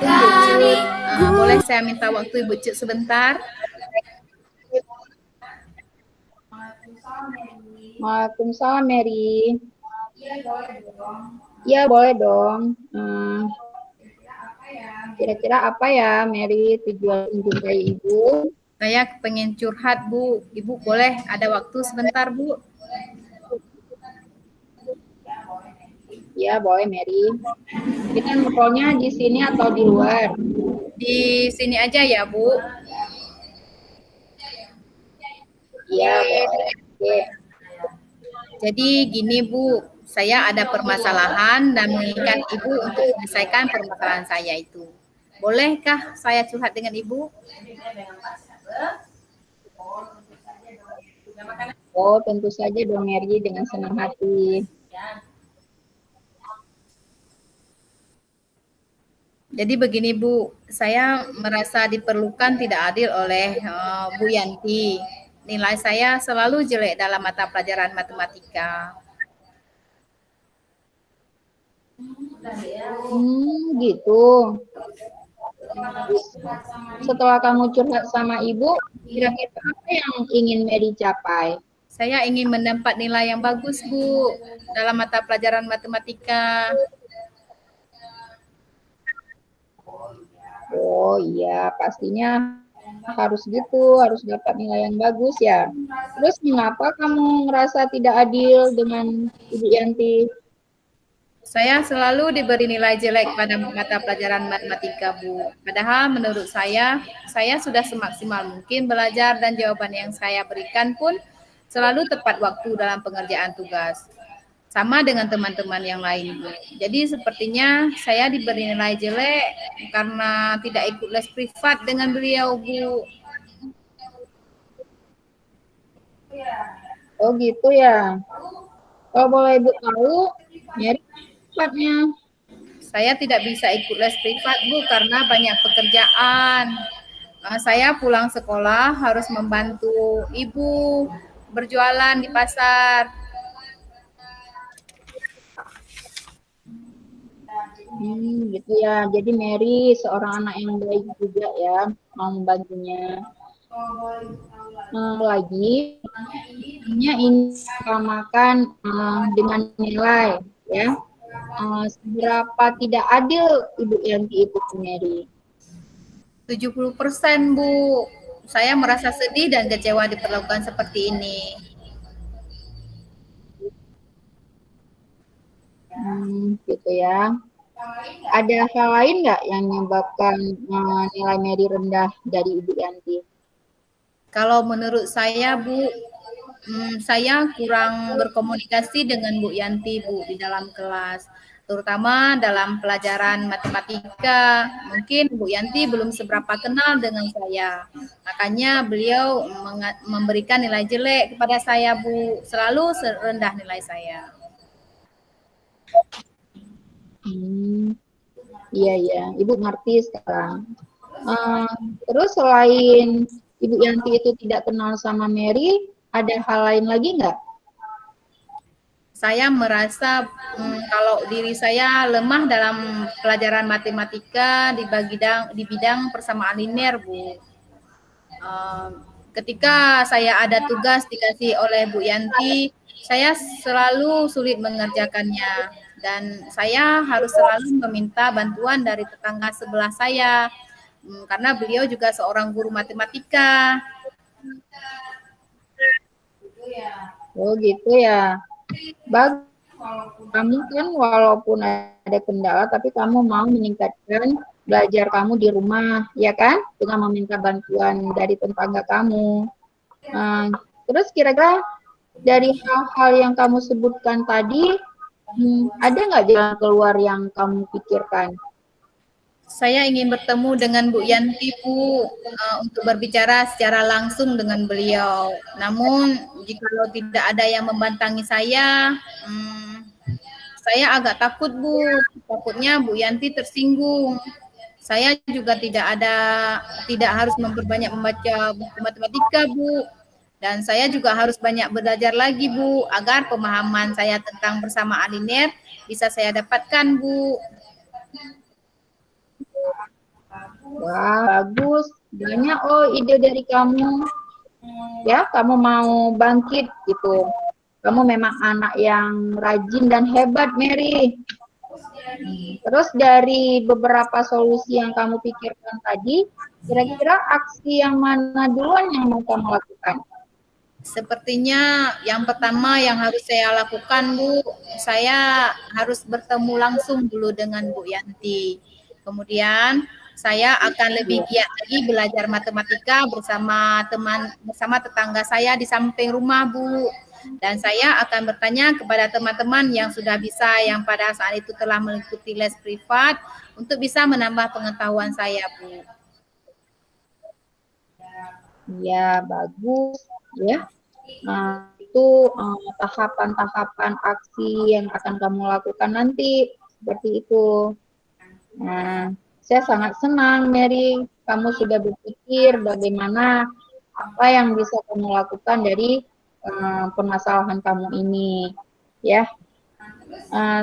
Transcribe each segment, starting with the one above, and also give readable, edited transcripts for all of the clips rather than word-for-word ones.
Assalamualaikum Bu Cut. Boleh saya minta waktu Ibu Cut sebentar? Waalaikumsalam Mary. Iya boleh dong. Kira-kira apa ya Mary tujuan menjumpai Ibu? Saya pengen curhat Bu. Ibu boleh ada waktu sebentar Bu? Ya boleh Mary. Kita ngobrolnya di sini atau di luar? Di sini aja ya Bu. Iya boleh. Oke. Jadi gini Bu, saya ada permasalahan dan menginginkan Ibu untuk menyelesaikan permasalahan saya itu. Bolehkah saya curhat dengan Ibu? Oh tentu saja dong Mary dengan senang hati. Jadi begini Bu, saya merasa diperlukan tidak adil oleh Bu Yanti. Nilai saya selalu jelek dalam mata pelajaran matematika. Gitu. Setelah kamu curhat sama Ibu, kira-kira apa yang ingin Mary capai? Saya ingin mendapat nilai yang bagus Bu dalam mata pelajaran matematika. Oh iya, pastinya harus gitu, harus dapat nilai yang bagus ya. Terus mengapa kamu merasa tidak adil dengan Ibu Yanti? Saya selalu diberi nilai jelek pada mata pelajaran matematika, Bu. Padahal menurut saya sudah semaksimal mungkin belajar dan jawaban yang saya berikan pun selalu tepat waktu dalam pengerjaan tugas. Sama dengan teman-teman yang lain, Bu. Jadi sepertinya saya diberi nilai jelek karena tidak ikut les privat dengan beliau, Bu. Oh gitu ya. Kalau boleh Ibu tahu, Mary tepatnya. Saya tidak bisa ikut les privat, Bu, karena banyak pekerjaan. Saya pulang sekolah harus membantu ibu berjualan di pasar. Gitu ya. Jadi Mary seorang anak yang baik juga ya, mau membantunya. Lagi, hanya ingin utamakan dengan nilai ya. Seberapa tidak adil Ibu Yanti itu Mary? 70%, Bu. Saya merasa sedih dan kecewa diperlakukan seperti ini. Gitu ya. Ada hal lain nggak yang menyebabkan nilai Mary rendah dari Ibu Yanti? Kalau menurut saya, Bu, saya kurang berkomunikasi dengan Bu Yanti, Bu, di dalam kelas. Terutama dalam pelajaran matematika. Mungkin Bu Yanti belum seberapa kenal dengan saya. Makanya beliau memberikan nilai jelek kepada saya, Bu. Selalu rendah nilai saya. Iya, iya. Ibu ngerti sekarang. Terus selain Ibu Yanti itu tidak kenal sama Mary, ada hal lain lagi nggak? Saya merasa kalau diri saya lemah dalam pelajaran matematika di bidang persamaan linear, Bu. Ketika saya ada tugas dikasih oleh Bu Yanti, saya selalu sulit mengerjakannya dan saya harus selalu meminta bantuan dari tetangga sebelah saya karena beliau juga seorang guru matematika. Oh gitu ya. Bagus. Kamu kan walaupun ada kendala, tapi kamu mau meningkatkan belajar kamu di rumah, ya kan? Dengan meminta bantuan dari tetangga kamu. Terus kira-kira dari hal-hal yang kamu sebutkan tadi, ada nggak jalan keluar yang kamu pikirkan? Saya ingin bertemu dengan Bu Yanti, Bu, untuk berbicara secara langsung dengan beliau. Namun, jikalau tidak ada yang membantangi saya agak takut, Bu. Takutnya Bu Yanti tersinggung. Saya juga tidak harus memperbanyak membaca buku matematika, Bu. Dan saya juga harus banyak belajar lagi, Bu, agar pemahaman saya tentang persamaan linear bisa saya dapatkan, Bu. Wah, bagus. Banyak ide dari kamu. Ya, kamu mau bangkit gitu. Kamu memang anak yang rajin dan hebat, Mary. Terus dari beberapa solusi yang kamu pikirkan tadi, kira-kira aksi yang mana duluan yang mau kamu lakukan? Sepertinya yang pertama yang harus saya lakukan, Bu, saya harus bertemu langsung dulu dengan Bu Yanti. Kemudian saya akan lebih giat lagi belajar matematika bersama tetangga saya di samping rumah, Bu. Dan saya akan bertanya kepada teman-teman yang sudah bisa, yang pada saat itu telah mengikuti les privat, untuk bisa menambah pengetahuan saya, Bu. Ya, bagus. Ya, itu tahapan-tahapan aksi yang akan kamu lakukan nanti. Seperti itu. Nah, saya sangat senang, Mary. Kamu sudah berpikir bagaimana apa yang bisa kamu lakukan dari permasalahan kamu ini, ya.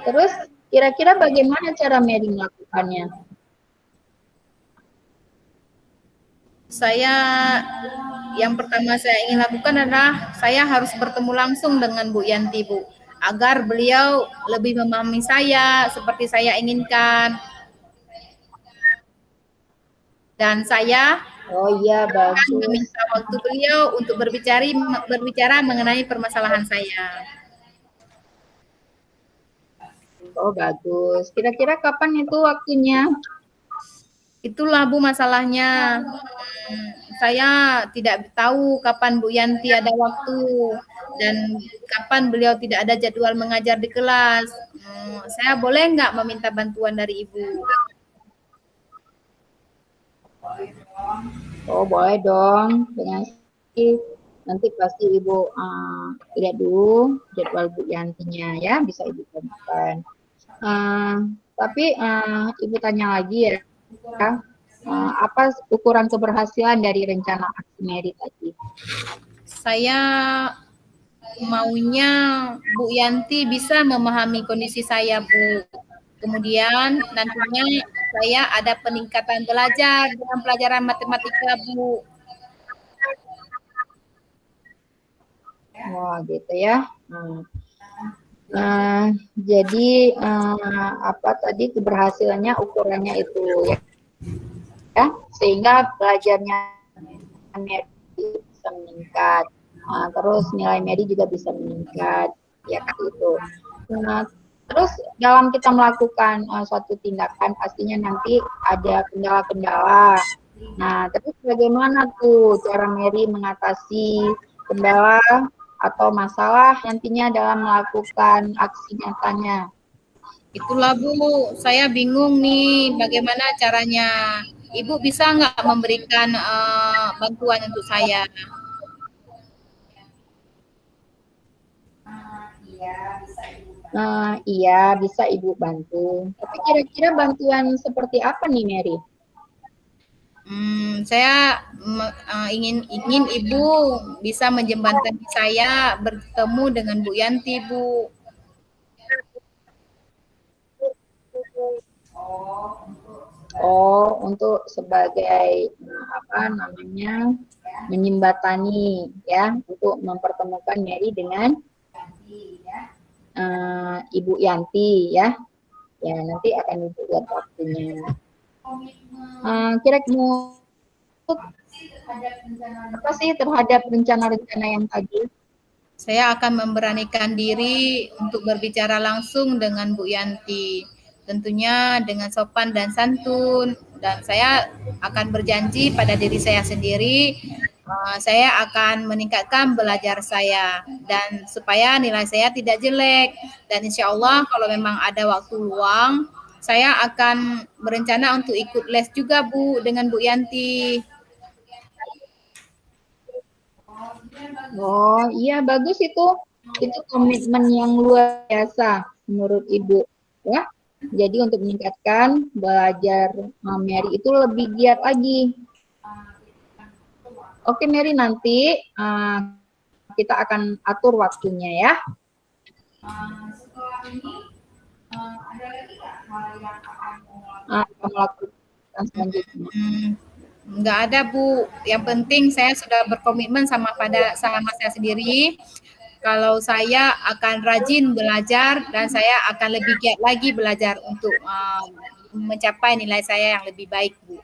Terus, kira-kira bagaimana cara Mary melakukannya? Yang pertama saya ingin lakukan adalah saya harus bertemu langsung dengan Bu Yanti, Bu, agar beliau lebih memahami saya seperti saya inginkan. Dan saya Oh iya, akan bagus. meminta waktu beliau untuk berbicara mengenai permasalahan saya. Oh, bagus. Kira-kira kapan itu waktunya? Itulah, Bu, masalahnya. Saya tidak tahu kapan Bu Yanti ada waktu dan kapan beliau tidak ada jadwal mengajar di kelas. Saya boleh nggak meminta bantuan dari Ibu? Oh, boleh dong. Dengan nanti pasti Ibu lihat dulu jadwal Bu Yantinya ya, bisa Ibu temukan. Tapi Ibu tanya lagi ya, apa ukuran keberhasilan dari rencana aksi Mary tadi? Saya maunya Bu Yanti bisa memahami kondisi saya, Bu. Kemudian nantinya saya ada peningkatan belajar dalam pelajaran matematika, Bu. Wah, gitu ya. Jadi apa tadi keberhasilannya ukurannya itu ya, sehingga belajarnya Mary bisa meningkat. Terus nilai Mary juga bisa meningkat, ya kan itu. Terus dalam kita melakukan suatu tindakan pastinya nanti ada kendala-kendala. Nah, terus bagaimana tuh cara Mary mengatasi kendala atau masalah nantinya dalam melakukan aksi nyatanya? Itulah, Bu, saya bingung nih bagaimana caranya. Ibu bisa nggak memberikan bantuan untuk saya? Iya, bisa Ibu bantu. Tapi kira-kira bantuan seperti apa nih, Mary? Saya ingin Ibu bisa menjembatani saya bertemu dengan Bu Yanti, Bu. Oh, untuk sebagai apa namanya menjembatani ya untuk mempertemukan Mary dengan Ibu Yanti ya. Ya nanti akan Ibu lihat waktunya. Kira-kira apa sih terhadap rencana-rencana yang tadi? Saya akan memberanikan diri untuk berbicara langsung dengan Bu Yanti. Tentunya dengan sopan dan santun. Dan saya akan berjanji pada diri saya sendiri, saya akan meningkatkan belajar saya. Dan supaya nilai saya tidak jelek. Dan insya Allah kalau memang ada waktu luang, saya akan berencana untuk ikut les juga, Bu, dengan Bu Yanti. Oh iya bagus itu. Itu komitmen yang luar biasa menurut Ibu ya. Jadi untuk meningkatkan belajar Mary itu lebih giat lagi. Oke Mary nanti kita akan atur waktunya ya. Kamu lakukan tingkatan selanjutnya? Nggak ada, Bu. Yang penting saya sudah berkomitmen sama saya sendiri. Kalau saya akan rajin belajar dan saya akan lebih giat lagi belajar untuk mencapai nilai saya yang lebih baik, Bu.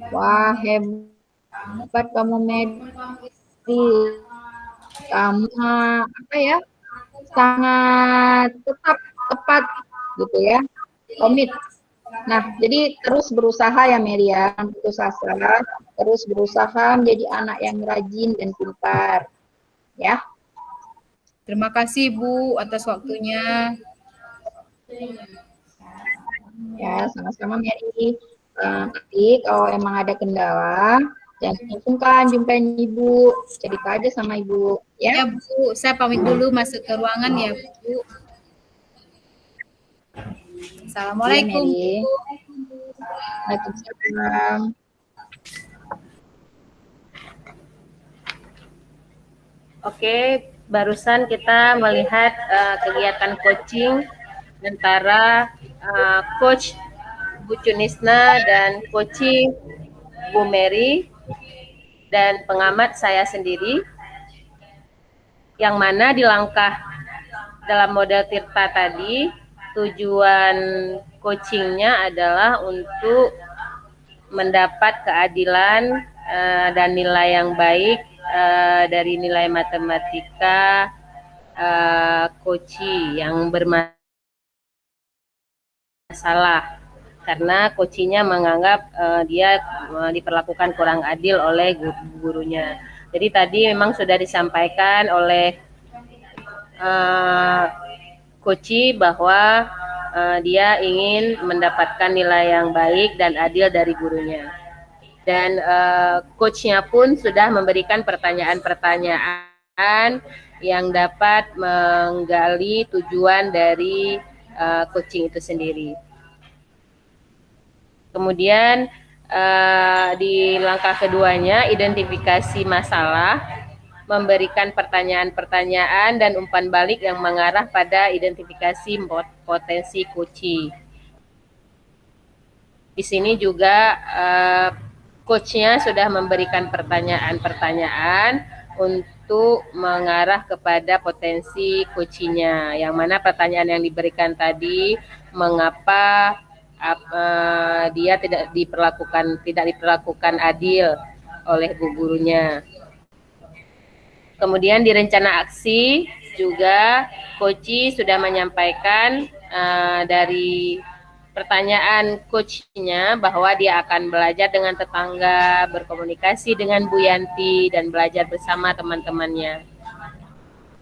Wah, hebat kamu, Medi. Kamu apa ya? Sangat tetap tepat gitu ya. Komit. Nah, jadi terus berusaha ya Mary ya, putus asa, terus berusaha menjadi anak yang rajin dan pintar. Ya. Terima kasih Bu atas waktunya. Ya, sama-sama Mary. Nanti kalau emang ada kendala, jangan sungkan jumpain Ibu, cerita aja sama Ibu. Ya, Ya Bu, saya pamit dulu masuk ke ruangan ya Bu. Assalamualaikum. Iya, Mary. Waalaikumsalam. Oke, barusan kita melihat kegiatan coaching antara Coach Bu Chunisna dan coaching Bu Mary dan pengamat saya sendiri, yang mana di langkah dalam model Tirta tadi tujuan coachingnya adalah untuk mendapat keadilan dan nilai yang baik dari nilai matematika Koci yang bermasalah karena Kocinya menganggap dia diperlakukan kurang adil oleh gurunya. Jadi tadi memang sudah disampaikan oleh Koci bahwa dia ingin mendapatkan nilai yang baik dan adil dari gurunya. Dan coachnya pun sudah memberikan pertanyaan-pertanyaan yang dapat menggali tujuan dari coaching itu sendiri. Kemudian di langkah keduanya, identifikasi masalah, memberikan pertanyaan-pertanyaan dan umpan balik yang mengarah pada identifikasi potensi coaching. Di sini juga coachnya sudah memberikan pertanyaan-pertanyaan untuk mengarah kepada potensi coachingnya. Yang mana pertanyaan yang diberikan tadi, mengapa dia tidak diperlakukan adil oleh gurunya. Kemudian di rencana aksi juga coach sudah menyampaikan dari pertanyaan coachnya bahwa dia akan belajar dengan tetangga, berkomunikasi dengan Bu Yanti, dan belajar bersama teman-temannya.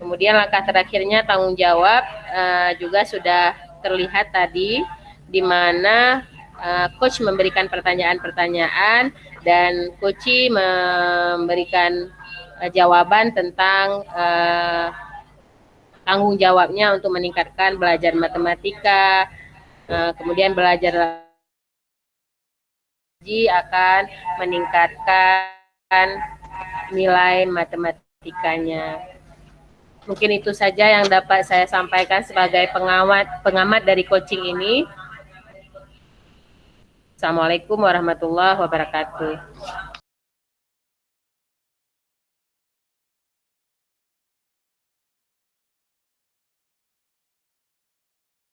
Kemudian langkah terakhirnya tanggung jawab juga sudah terlihat tadi, di mana coach memberikan pertanyaan-pertanyaan dan coach memberikan jawaban tentang tanggung jawabnya untuk meningkatkan belajar matematika, kemudian belajar lagi akan meningkatkan nilai matematikanya. Mungkin itu saja yang dapat saya sampaikan sebagai pengamat dari coaching ini. Assalamualaikum warahmatullahi wabarakatuh.